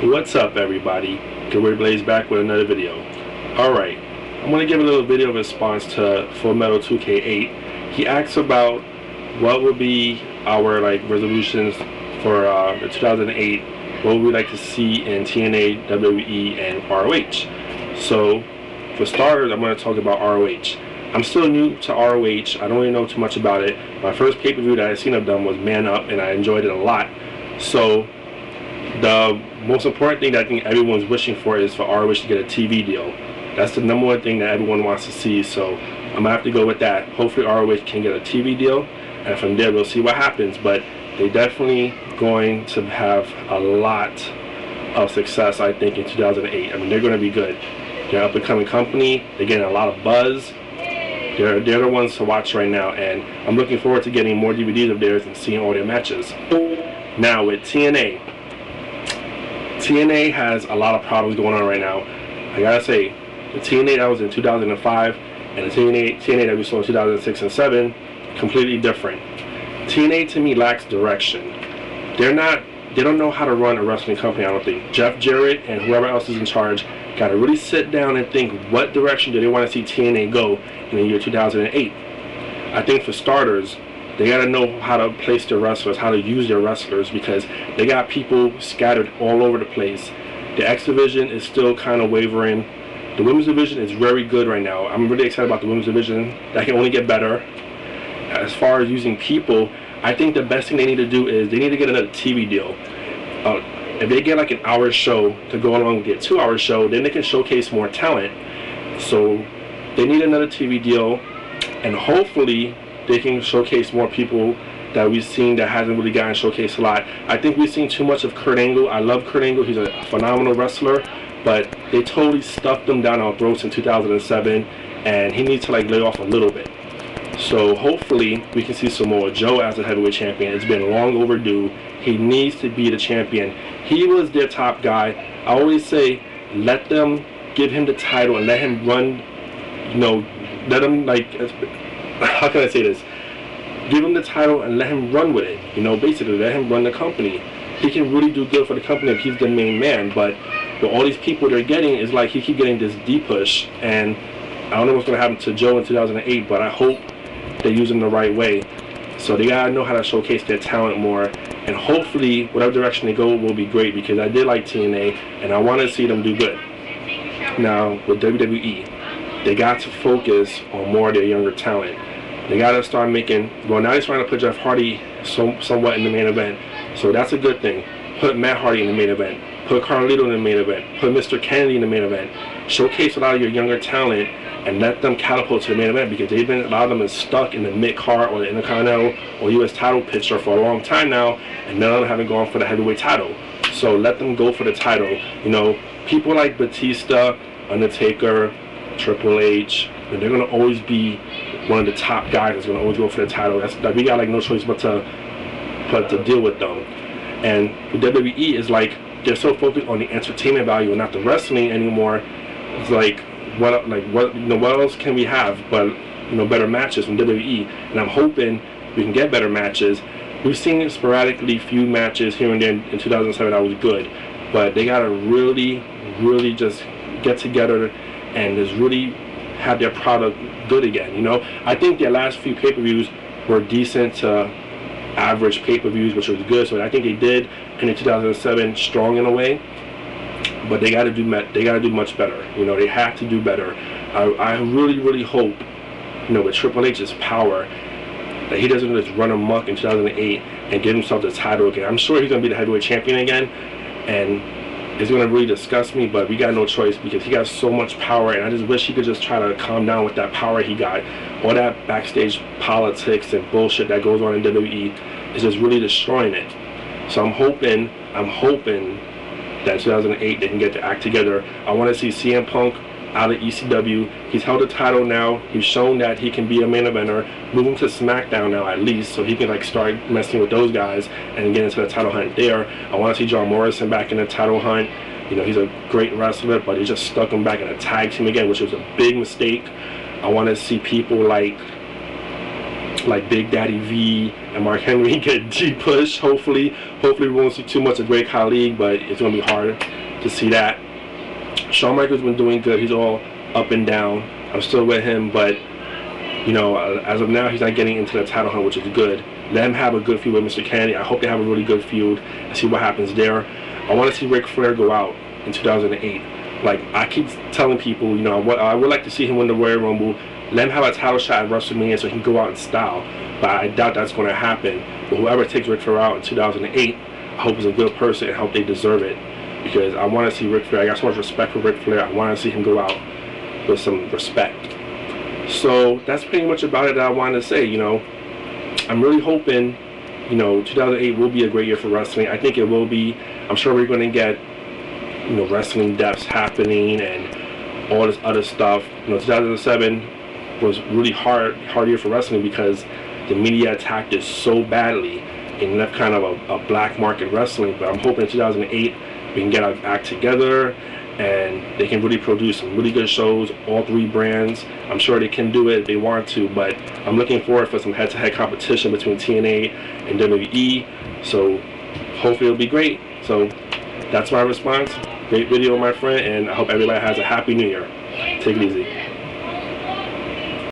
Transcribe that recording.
What's up, everybody? Gary Blaze back with another video. Alright, I'm going to give a little video response to Fullmetal 2K8. He asks about what would be our resolutions for the 2008, what would we like to see in TNA, WWE, and ROH. So, for starters, I'm going to talk about ROH. I'm still new to ROH. I don't really know too much about it. My first pay-per-view that I seen of them was Man Up, and I enjoyed it a lot. So, the most important thing that I think everyone's wishing for is for ROH to get a TV deal. That's the number one thing that everyone wants to see, so I'm going to have to go with that. Hopefully ROH can get a TV deal, and from there we'll see what happens, but they're definitely going to have a lot of success, I think, in 2008. I mean, they're going to be good. They're an up-and-coming company. They're getting a lot of buzz. They're the ones to watch right now, and I'm looking forward to getting more DVDs of theirs and seeing all their matches. Now, with TNA has a lot of problems going on right now. I gotta say, the TNA that was in 2005 and the TNA that we saw in 2006 and 7, completely different. TNA to me lacks direction. They don't know how to run a wrestling company, I don't think. Jeff Jarrett and whoever else is in charge gotta really sit down and think, what direction do they want to see TNA go in the year 2008? I think for starters, they got to know how to place their wrestlers, how to use their wrestlers, because they got people scattered all over the place. The X division is still kind of wavering. The women's division is very good right now. I'm really excited about the women's division. That can only get better. As far as using people, I think the best thing they need to do is they need to get another TV deal. If they get like an hour show to go along with their 2-hour show, then they can showcase more talent. So they need another TV deal, and hopefully they can showcase more people that we've seen that hasn't really gotten showcased a lot. I think we've seen too much of Kurt Angle. I love Kurt Angle. He's a phenomenal wrestler, but they totally stuffed him down our throats in 2007, and he needs to lay off a little bit. So hopefully we can see Samoa Joe as a heavyweight champion. It's been long overdue. He needs to be the champion. He was their top guy. I always say, let them give him the title and let him run, let him how can I say this? Give him the title and let him run with it. Basically let him run the company. He can really do good for the company if he's the main man. But with all these people they're getting, is like he keep getting this D push, and I don't know what's gonna happen to Joe in 2008. But I hope they use him the right way. So they gotta know how to showcase their talent more, and hopefully whatever direction they go will be great, because I did like TNA and I want to see them do good. Now with WWE, they got to focus on more of their younger talent. They got to start making, well, now they're trying to put Jeff Hardy somewhat in the main event. So that's a good thing. Put Matt Hardy in the main event. Put Carlito in the main event. Put Mr. Kennedy in the main event. Showcase a lot of your younger talent and let them catapult to the main event, because a lot of them is stuck in the mid-card or the Intercontinental or U.S. title picture for a long time now, and none of them haven't gone for the heavyweight title. So let them go for the title. People like Batista, Undertaker, Triple H, and they're going to always be one of the top guys that's going to always go for the title. We got no choice but to deal with them. And with WWE is they're so focused on the entertainment value and not the wrestling anymore. It's what else can we have but better matches from WWE? And I'm hoping we can get better matches. We've seen sporadically few matches here and there in 2007 that was good, but they gotta really just get together and just really have their product good again. I think their last few pay-per-views were decent to average pay-per-views, which was good. So I think they did in 2007 strong in a way, but they got to do much better. They have to do better. I really hope, with Triple H's power, that he doesn't just run amok in 2008 and give himself the title again. I'm sure he's gonna be the heavyweight champion again, and it's gonna really disgust me, but we got no choice, because he got so much power, and I just wish he could just try to calm down with that power he got. All that backstage politics and bullshit that goes on in WWE is just really destroying it. So I'm hoping that 2008 they can get their act together. I want to see CM Punk out of ECW. He's held a title now. He's shown that he can be a main eventer. Move him to SmackDown now at least, so he can start messing with those guys and get into the title hunt there. I want to see John Morrison back in the title hunt. He's a great wrestler, but he just stuck him back in a tag team again, which was a big mistake. I want to see people like like Big Daddy V and Mark Henry get G push. Hopefully we won't see too much of Great Khali, but it's gonna be hard to see that. Shawn Michaels been doing good. He's all up and down. I'm still with him, but you know, as of now, he's not getting into the title hunt, which is good. Let him have a good feud with Mr. Kennedy. I hope they have a really good feud and see what happens there. I want to see Ric Flair go out in 2008. Like, I keep telling people, you know, I would like to see him win the Royal Rumble. Let him have a title shot at WrestleMania so he can go out in style. But I doubt that's going to happen. But whoever takes Ric Flair out in 2008, I hope is a good person and hope they deserve it. Because I want to see Ric Flair. I got so much respect for Ric Flair. I want to see him go out with some respect. So that's pretty much about it that I wanted to say. You know, I'm really hoping, you know, 2008 will be a great year for wrestling. I think it will be. I'm sure we're going to get, you know, wrestling deaths happening and all this other stuff. You know, 2007 was really hard year for wrestling because the media attacked it so badly and left kind of a black mark in wrestling. But I'm hoping in 2008 we can get our act together and they can really produce some really good shows, all three brands. I'm sure they can do it if they want to, but I'm looking forward for some head-to-head competition between TNA and WWE. So hopefully it'll be great. So that's my response. Great video, my friend, and I hope everybody has a happy new year. Take it easy.